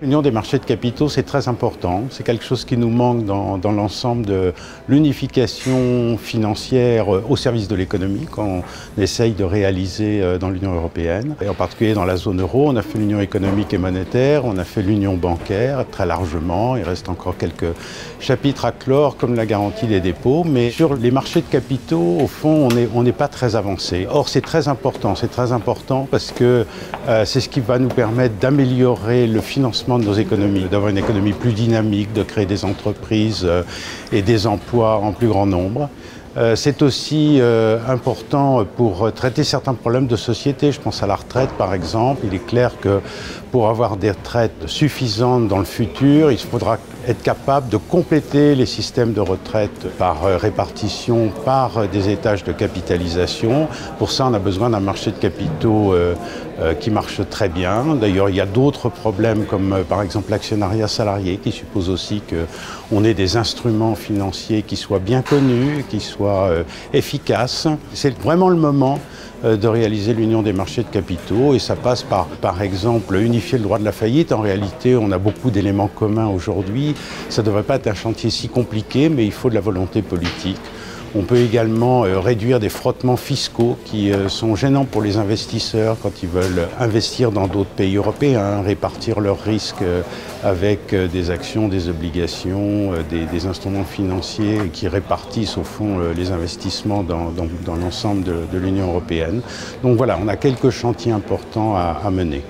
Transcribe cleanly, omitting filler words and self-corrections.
L'union des marchés de capitaux, c'est très important. C'est quelque chose qui nous manque dans l'ensemble de l'unification financière au service de l'économie qu'on essaye de réaliser dans l'Union européenne. Et en particulier dans la zone euro, on a fait l'union économique et monétaire, on a fait l'union bancaire très largement. Il reste encore quelques chapitres à clore comme la garantie des dépôts. Mais sur les marchés de capitaux, au fond, on n'est pas très avancé. Or, c'est très important parce que c'est ce qui va nous permettre d'améliorer le financement de nos économies, d'avoir une économie plus dynamique, de créer des entreprises et des emplois en plus grand nombre. C'est aussi important pour traiter certains problèmes de société. Je pense à la retraite, par exemple. Il est clair que pour avoir des retraites suffisantes dans le futur, il faudra être capable de compléter les systèmes de retraite par répartition, par des étages de capitalisation. Pour ça, on a besoin d'un marché de capitaux qui marche très bien. D'ailleurs, il y a d'autres problèmes comme par exemple l'actionnariat salarié qui suppose aussi qu'on ait des instruments financiers qui soient bien connus, qui soient efficaces. C'est vraiment le moment de réaliser l'union des marchés de capitaux et ça passe par exemple, unifier le droit de la faillite. En réalité, on a beaucoup d'éléments communs aujourd'hui. Ça ne devrait pas être un chantier si compliqué, mais il faut de la volonté politique. On peut également réduire des frottements fiscaux qui sont gênants pour les investisseurs quand ils veulent investir dans d'autres pays européens, répartir leurs risques avec des actions, des obligations, des instruments financiers qui répartissent au fond les investissements dans l'ensemble de l'Union européenne. Donc voilà, on a quelques chantiers importants à mener.